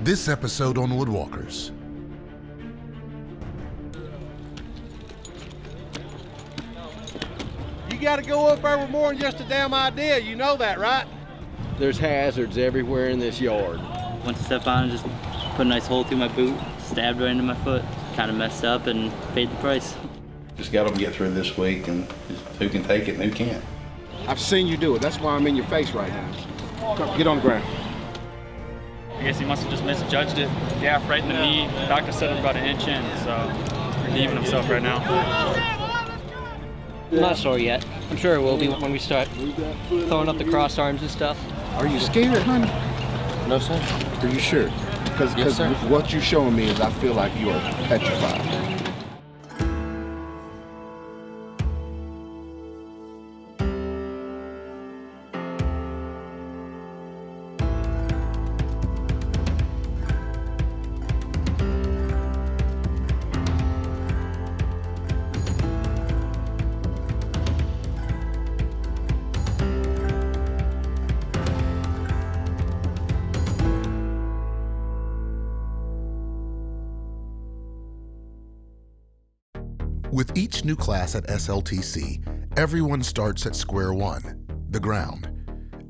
This episode on Woodwalkers. You gotta go up there with more than just a damn idea, you know that, right? There's hazards everywhere in this yard. Went to step on and just put a nice hole through my boot, stabbed right into my foot. Kind of messed up and paid the price. Just got to get through this week, and just who can take it and who can't. I've seen you do it. That's why I'm in your face right now. Come, get on the ground. I guess he must have just misjudged it. Gaff right in the knee. The doctor said I'm about an inch in, so relieving himself right now. I'm not sore yet. I'm sure it will be when we start throwing up the cross arms and stuff. Are you scared, honey? No, sir. Are you sure? Because what you're showing me is I feel like you are petrified. With each new class at SLTC, everyone starts at square one, the ground.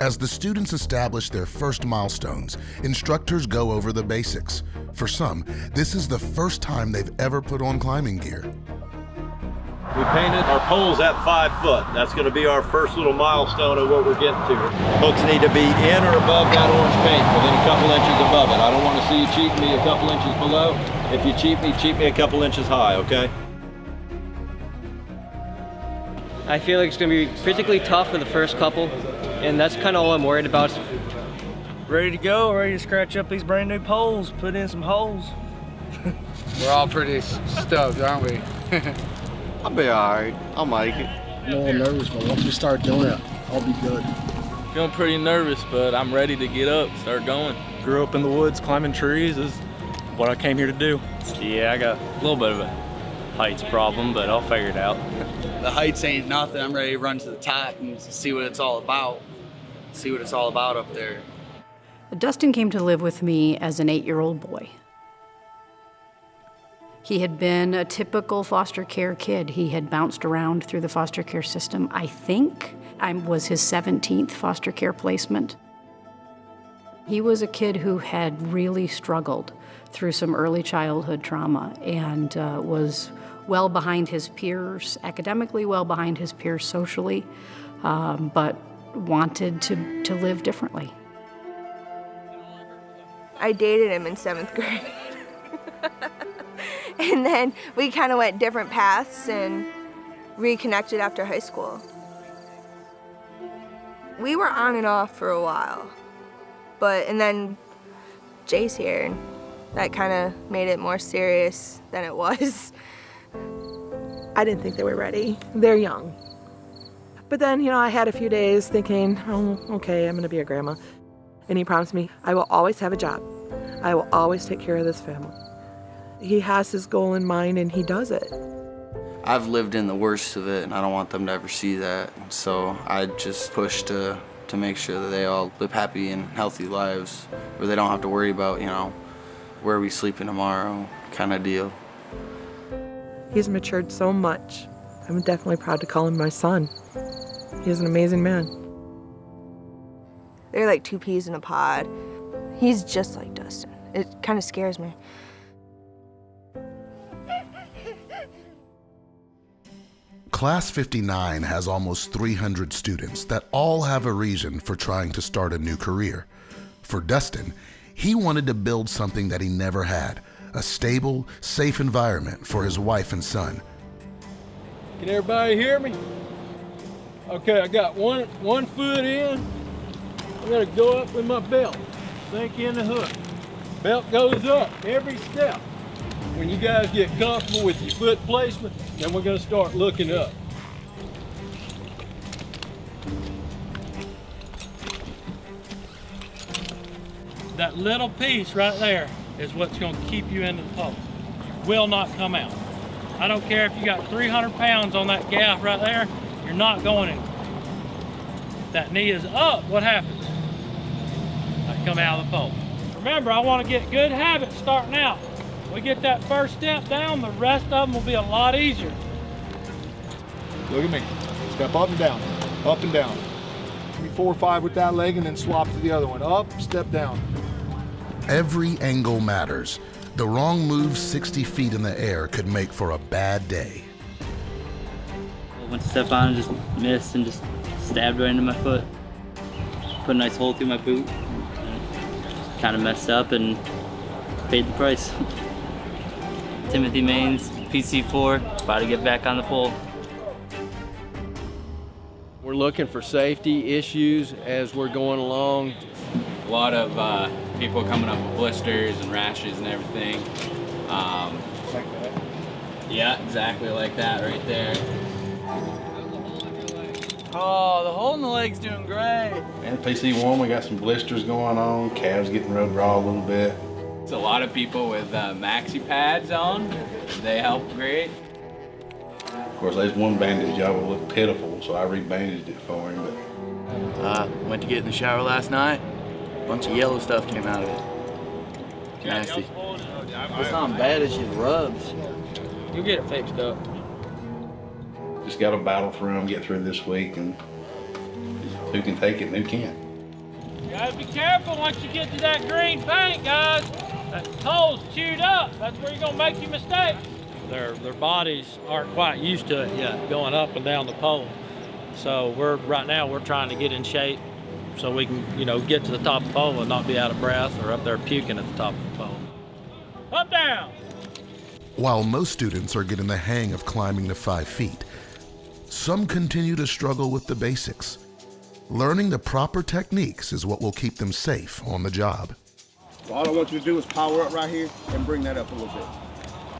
As the students establish their first milestones, instructors go over the basics. For some, this is the first time they've ever put on climbing gear. We painted our poles at 5 foot. That's going to be our first little milestone of what we're getting to. Hooks need to be in or above that orange paint, within a couple inches above it. I don't want to see you cheat me a couple inches below. If you cheat me a couple inches high, okay? I feel like it's going to be physically tough for the first couple, and that's kind of all I'm worried about. Ready to go, ready to scratch up these brand new poles, put in some holes. We're all pretty stoked, aren't we? I'll be all right. I'll make it. I'm a little nervous, but once we start doing it, I'll be good. Feeling pretty nervous, but I'm ready to get up, start going. Grew up in the woods climbing trees is what I came here to do. Yeah, I got a little bit of a heights problem, but I'll figure it out. The heights ain't nothing. I'm ready to run to the top and see what it's all about. See what it's all about up there. Dustin came to live with me as an 8-year-old boy. He had been a typical foster care kid. He had bounced around through the foster care system. I think I was his 17th foster care placement. He was a kid who had really struggled through some early childhood trauma and was well behind his peers academically, well behind his peers socially, but wanted to live differently. I dated him in 7th grade. And then we kind of went different paths and reconnected after high school. We were on and off for a while, and then Jay's here, and that kind of made it more serious than it was. I didn't think they were ready. They're young. But then, I had a few days thinking, oh, okay, I'm gonna be a grandma. And he promised me, I will always have a job. I will always take care of this family. He has his goal in mind and he does it. I've lived in the worst of it and I don't want them to ever see that. So I just push to make sure that they all live happy and healthy lives where they don't have to worry about, where are we sleeping tomorrow kind of deal. He's matured so much. I'm definitely proud to call him my son. He's an amazing man. They're like 2 peas in a pod. He's just like Dustin. It kind of scares me. Class 59 has almost 300 students that all have a reason for trying to start a new career. For Dustin, he wanted to build something that he never had, a stable, safe environment for his wife and son. Can everybody hear me? Okay, I got one foot in. I gotta go up with my belt, sink in the hook. Belt goes up every step. When you guys get comfortable with your foot placement, then we're gonna start looking up. That little piece right there is what's gonna keep you into the pole. You will not come out. I don't care if you got 300 pounds on that gaff right there, you're not going anywhere. If that knee is up, what happens? I come out of the pole. Remember, I want to get good habits starting out. We get that first step down, the rest of them will be a lot easier. Look at me. Step up and down, up and down. Give me 4 or 5 with that leg and then swap to the other one. Up, step down. Every angle matters. The wrong move 60 feet in the air could make for a bad day. Went to step on and just missed and just stabbed right into my foot. Put a nice hole through my boot. Kind of messed up and paid the price. Timothy Maines, PC4, about to get back on the pole. We're looking for safety issues as we're going along. A lot of people coming up with blisters and rashes and everything. Like that? Yeah, exactly like that right there. Oh, the hole in the leg's doing great. And PC1, we got some blisters going on. Calves getting rubbed raw a little bit. It's a lot of people with maxi pads on. They help great. Of course, there's one bandage y'all will look pitiful, so I rebandaged it for him. But Went to get in the shower last night. A bunch of yellow stuff came out of it. Nasty. It's not bad, it's just rubs. You'll get it fixed up. just got to battle through them, get through this week, and who can take it and who can't. You gotta be careful once you get to that green paint, guys. That coal's chewed up. That's where you're gonna make your mistakes. Their bodies aren't quite used to it yet, going up and down the pole. So right now we're trying to get in shape so we can, get to the top of the pole and not be out of breath or up there puking at the top of the pole. Up, down. While most students are getting the hang of climbing to 5 feet, some continue to struggle with the basics. Learning the proper techniques is what will keep them safe on the job. All I want you to do is power up right here and bring that up a little bit.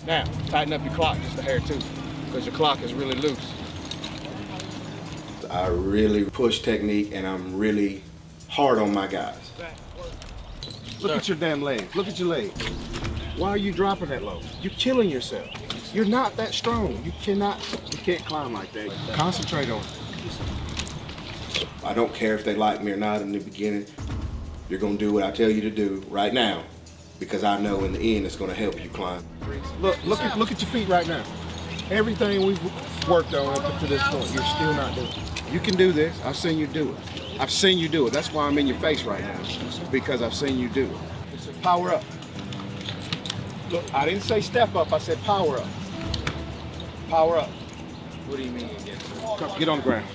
Now, tighten up your clock just a hair too, because your clock is really loose. I really push technique and I'm really hard on my guys. Look at your damn legs. Look at your legs. Why are you dropping that low? You're killing yourself. You're not that strong. You can't climb like that. Concentrate on it. I don't care if they like me or not in the beginning. You're gonna do what I tell you to do right now, because I know in the end it's gonna help you climb. Look at your feet right now. Everything we've worked on up to this point, you're still not doing. You can do this. I've seen you do it. I've seen you do it. That's why I'm in your face right now, because I've seen you do it. Power up. Look, I didn't say step up. I said power up. Power up. What do you mean? Come, get on the ground.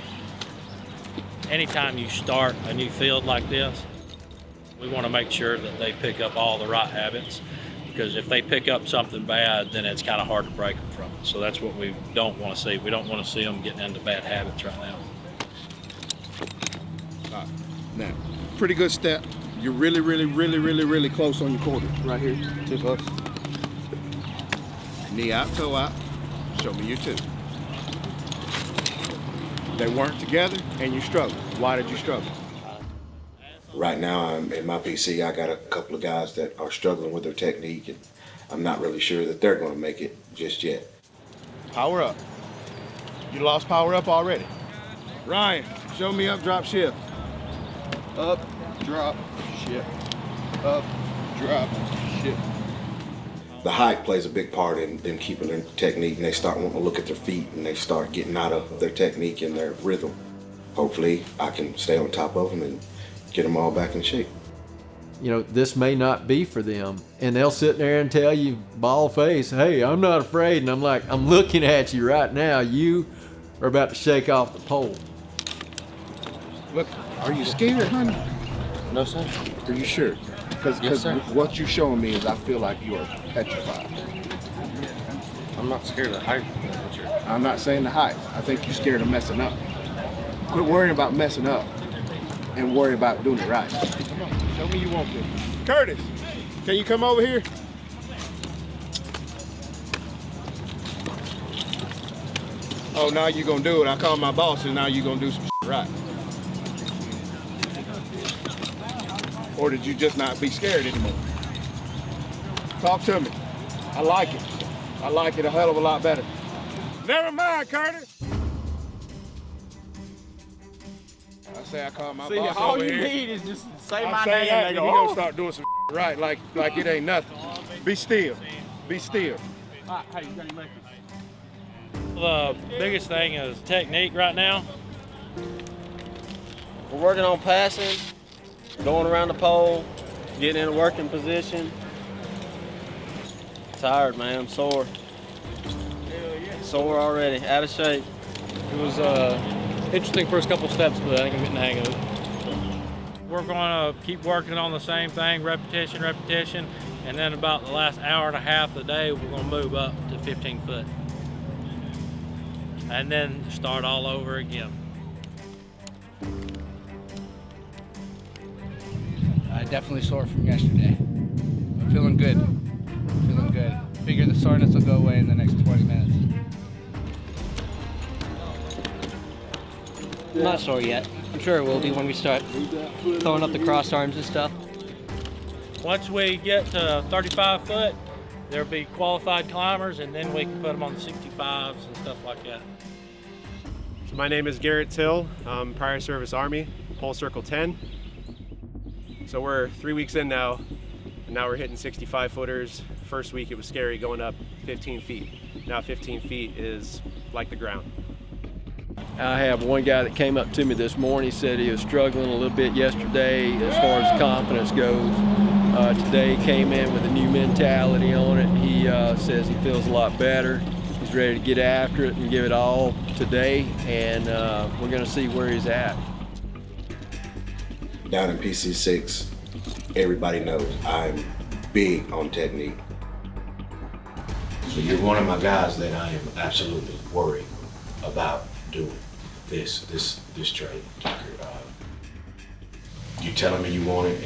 Anytime you start a new field like this, we want to make sure that they pick up all the right habits, because if they pick up something bad, then it's kind of hard to break them from it. So that's what we don't want to see. We don't want to see them getting into bad habits right now. All right. Now, pretty good step. You're really close on your quarter. Right here, tip up. Knee out, toe out. Show me your two. They weren't together and you struggled. Why did you struggle? Right now, I'm in my PC. I got a couple of guys that are struggling with their technique, and I'm not really sure that they're going to make it just yet. Power up. You lost power up already. Ryan, show me up, drop, shift. Up, drop, shift. Up, drop, shift. The height plays a big part in them keeping their technique, and they start wanting to look at their feet, and they start getting out of their technique and their rhythm. Hopefully, I can stay on top of them and get them all back in shape. This may not be for them. And they'll sit there and tell you, bald face, hey, I'm not afraid. And I'm like, I'm looking at you right now. You are about to shake off the pole. Look, are you scared, honey? No, sir. Are you sure? Because what you're showing me is I feel like you are petrified. I'm not scared of the height. I'm not saying the height. I think you're scared of messing up. Quit worrying about messing up and worry about doing it right. Come on, show me you want to. Curtis, can you come over here? Oh, now you're gonna do it. I called my boss and now you're gonna do some shit right. Or did you just not be scared anymore? Talk to me. I like it. I like it a hell of a lot better. Never mind, Curtis. I say I call my boss all over you here. need is just say I my say name that, and they and go, he gonna start doing some Right, like it ain't nothing. Be still. Be still. Hey, you got any liquor? The biggest thing is technique right now. We're working on passing, going around the pole, getting in a working position. Tired, man. I'm sore. Sore already, out of shape. It was interesting first couple steps, but I think I'm getting the hang of it. We're going to keep working on the same thing, repetition, repetition, and then about the last hour and a half of the day, we're going to move up to 15 foot. And then start all over again. Definitely sore from yesterday, but feeling good. Feeling good. Figure the soreness will go away in the next 20 minutes. I'm not sore yet. I'm sure it will be when we start throwing up the cross arms and stuff. Once we get to 35 foot, there'll be qualified climbers, and then we can put them on the 65s and stuff like that. So my name is Garrett Till, prior service Army, pole circle 10. So we're 3 weeks in now, and now we're hitting 65 footers. First week it was scary going up 15 feet. Now 15 feet is like the ground. I have one guy that came up to me this morning. He said he was struggling a little bit yesterday as far as confidence goes. Today he came in with a new mentality on it. He says he feels a lot better. He's ready to get after it and give it all today, and we're going to see where he's at. Down in PC6, everybody knows I'm big on technique. So you're one of my guys that I am absolutely worried about doing this trade, Tucker. You telling me you want it,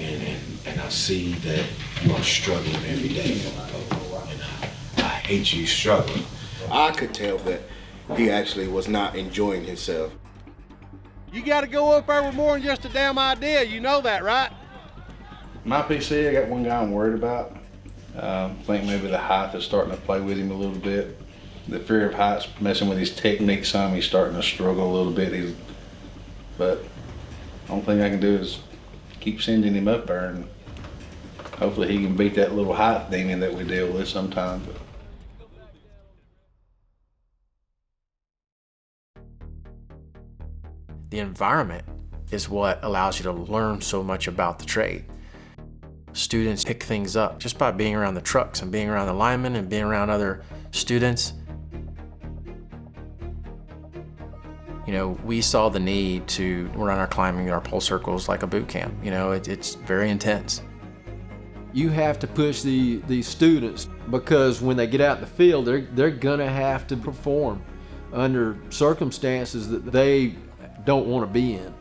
and I see that you are struggling every day. And I hate you struggling. I could tell that he actually was not enjoying himself. You got to go up there with more than just a damn idea. You know that, right? My PC, I got one guy I'm worried about. I think maybe the height is starting to play with him a little bit. The fear of height's messing with his technique some. He's starting to struggle a little bit. But the only thing I can do is keep sending him up there, and hopefully he can beat that little height demon that we deal with sometimes. The environment is what allows you to learn so much about the trade. Students pick things up just by being around the trucks and being around the linemen and being around other students. You know, we saw the need to run our climbing, our pole circles like a boot camp. You know, it's very intense. You have to push these students, because when they get out in the field, they're gonna have to perform under circumstances that they don't want to be in.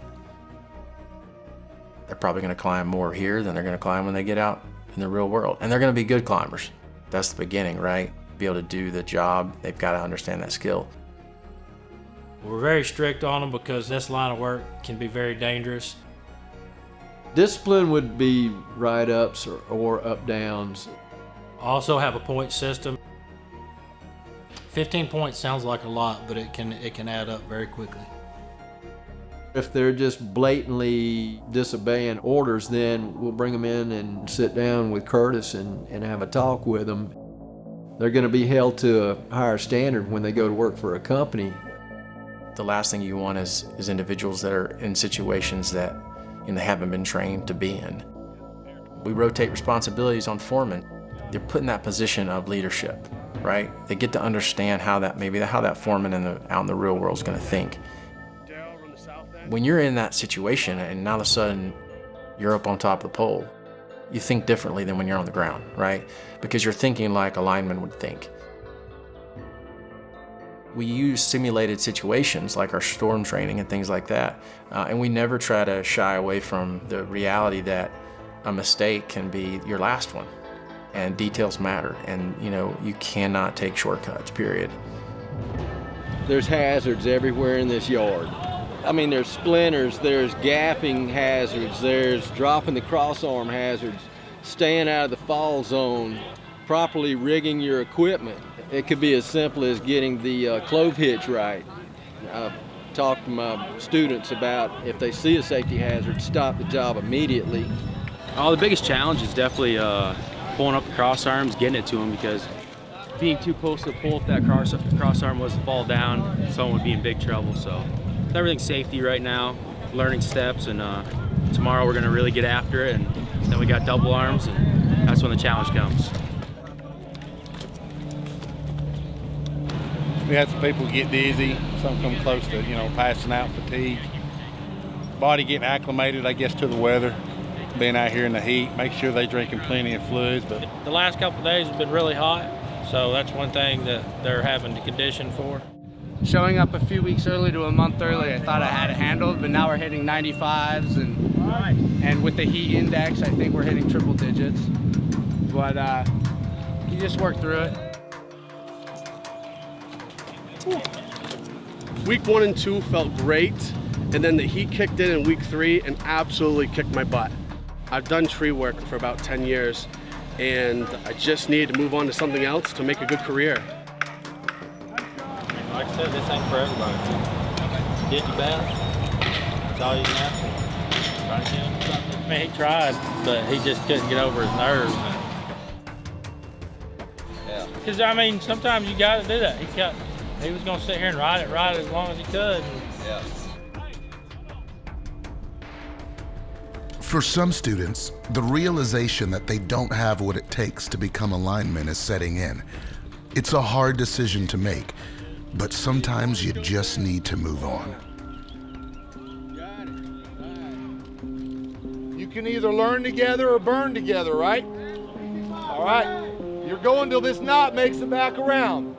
They're probably going to climb more here than they're going to climb when they get out in the real world. And they're going to be good climbers. That's the beginning, right? Be able to do the job, they've got to understand that skill. We're very strict on them because this line of work can be very dangerous. Discipline would be write-ups or up-downs. Also have a point system. 15 points sounds like a lot, but it can add up very quickly. If they're just blatantly disobeying orders, then we'll bring them in and sit down with Curtis and have a talk with them. They're going to be held to a higher standard when they go to work for a company. The last thing you want is individuals that are in situations that they haven't been trained to be in. We rotate responsibilities on foremen. They're put in that position of leadership, right? They get to understand how that foreman out in the real world is going to think. When you're in that situation and all of a sudden you're up on top of the pole, you think differently than when you're on the ground, right? Because you're thinking like a lineman would think. We use simulated situations like our storm training and things like that, and we never try to shy away from the reality that a mistake can be your last one, and details matter, and you cannot take shortcuts, period. There's hazards everywhere in this yard. I mean, there's splinters, there's gapping hazards, there's dropping the crossarm hazards, staying out of the fall zone, properly rigging your equipment. It could be as simple as getting the clove hitch right. I've talked to my students about if they see a safety hazard, stop the job immediately. Oh, the biggest challenge is definitely pulling up the cross arms, getting it to them, because being too close to the pole, if that cross arm was to fall down, someone would be in big trouble. So everything's safety right now, learning steps, and tomorrow we're gonna really get after it, and then we got double arms, and that's when the challenge comes. We had some people get dizzy, some come close to, passing out, fatigue. Body getting acclimated, I guess, to the weather. Being out here in the heat, make sure they're drinking plenty of fluids. But the last couple of days have been really hot, so that's one thing that they're having to condition for. Showing up a few weeks early to a month early, I thought I had it handled, but now we're hitting 95s, and with the heat index, I think we're hitting triple digits. But you just work through it. Week 1 and 2 felt great, and then the heat kicked in week 3 and absolutely kicked my butt. I've done tree work for about 10 years, and I just needed to move on to something else to make a good career. Like I said, this ain't for everybody. Did your best. That's all you can ask for. Try to get him something. I mean, he tried, but he just couldn't get over his nerves. Yeah. Because, I mean, sometimes you got to do that. He was going to sit here and ride it as long as he could. Yeah. For some students, the realization that they don't have what it takes to become a lineman is setting in. It's a hard decision to make, but sometimes you just need to move on. You can either learn together or burn together, right? All right, you're going till this knot makes it back around.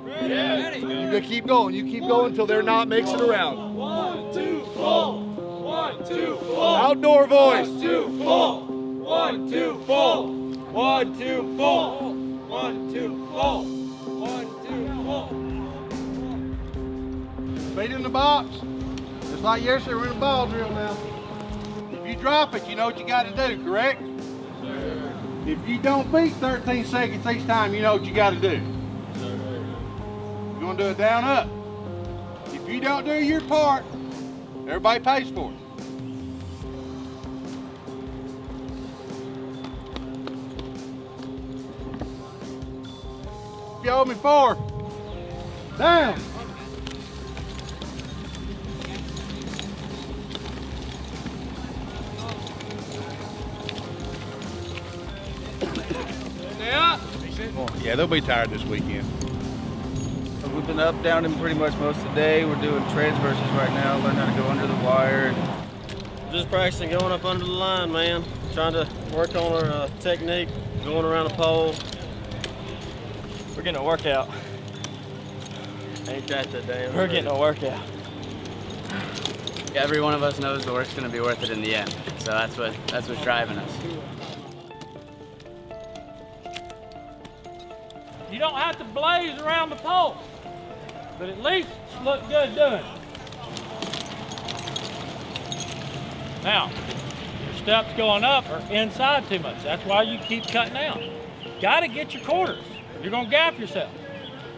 Ready. You gotta keep going. You keep going until their knot makes it around. 1, 2, pull. 1, 2, pull. Outdoor voice. 1, 2, pull. 1, 2, pull. 1, 2, pull. 1, 2, pull. 1, 2, pull. Feet in the box. Just like yesterday, we're in a ball drill now. If you drop it, you know what you got to do, correct? If you don't beat 13 seconds each time, you know what you got to do. You're going to do it down up. If you don't do your part, everybody pays for it. If you owe me 4, down. yeah, they'll be tired this weekend. We've been up, down, and pretty much most of the day. We're doing transverses right now, learn how to go under the wire. Just practicing going up under the line, man. Trying to work on our technique, going around the pole. We're getting a workout. Ain't that the day? We're getting a workout. Every one of us knows the work's gonna be worth it in the end. So that's what's driving us. You don't have to blaze around the pole, but at least look good doing it. Now, your steps going up are inside too much. That's why you keep cutting out. Got to get your quarters. You're going to gap yourself.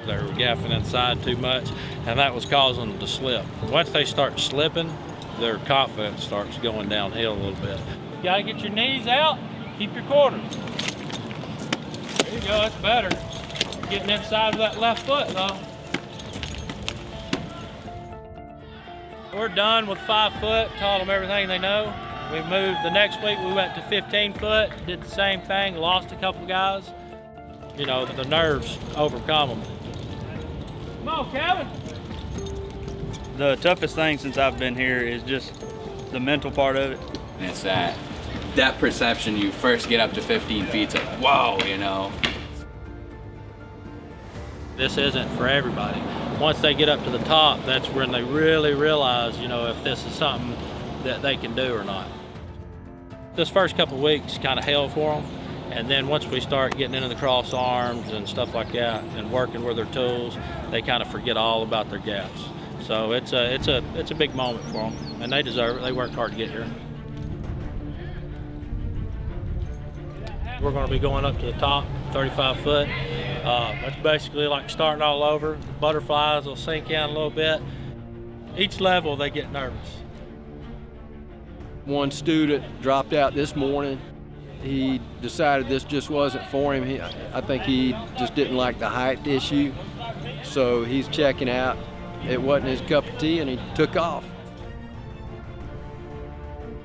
They were gaffing inside too much, and that was causing them to slip. Once they start slipping, their confidence starts going downhill a little bit. You got to get your knees out, keep your quarters. There you go, that's better. Getting inside of that left foot, though. We're done with 5 foot, taught them everything they know. We moved, the next week we went to 15 foot, did the same thing, lost a couple guys. You know, the nerves overcome them. Come on, Kevin. The toughest thing since I've been here is just the mental part of it. And it's that perception you first get up to 15 feet, it's like, whoa, you know. This isn't for everybody. Once they get up to the top, that's when they really realize, you know, if this is something that they can do or not. This first couple of weeks kind of hell for them, and then once we start getting into the cross arms and stuff like that and working with their tools, they kind of forget all about their gaps. So it's a big moment for them, and they deserve it. They worked hard to get here. We're going to be going up to the top, 35 foot. That's basically like starting all over. The butterflies will sink in a little bit. Each level they get nervous. One student dropped out this morning. He decided this just wasn't for him. I think he just didn't like the height issue, so he's checking out. It wasn't his cup of tea, and he took off.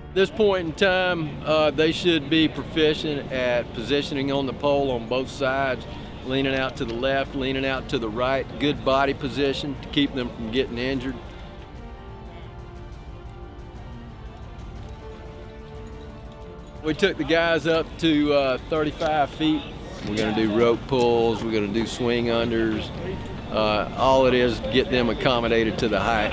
At this point in time, they should be proficient at positioning on the pole on both sides, leaning out to the left, leaning out to the right, good body position to keep them from getting injured. We took the guys up to 35 feet. We're gonna do rope pulls, we're gonna do swing unders. All it is, get them accommodated to the height.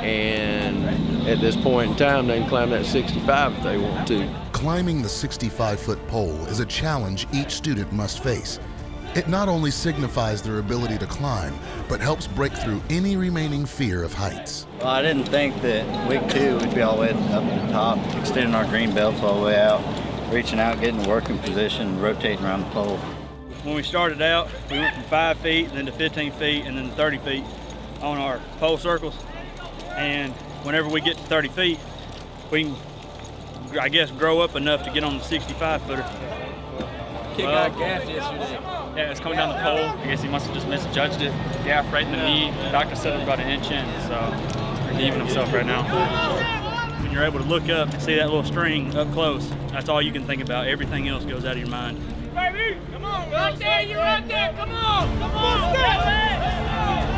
And at this point in time, they can climb that 65 if they want to. Climbing the 65-foot pole is a challenge each student must face. It not only signifies their ability to climb, but helps break through any remaining fear of heights. Well, I didn't think that week 2 we'd be all the way up at the top, extending our green belts all the way out, reaching out, getting the working position, rotating around the pole. When we started out, we went from 5 feet, then to 15 feet, and then to 30 feet on our pole circles. And whenever we get to 30 feet, we can, I guess, grow up enough to get on the 65-footer. Kid got gaffed yesterday. Yeah, it's coming down the pole. I guess he must have just misjudged it. Gaff right in the knee. The doctor said it was about an inch in, so he's heaving himself right now. When you're able to look up and see that little string up close, that's all you can think about. Everything else goes out of your mind. Baby, come on, right there, you're right there, come on, come on, step it!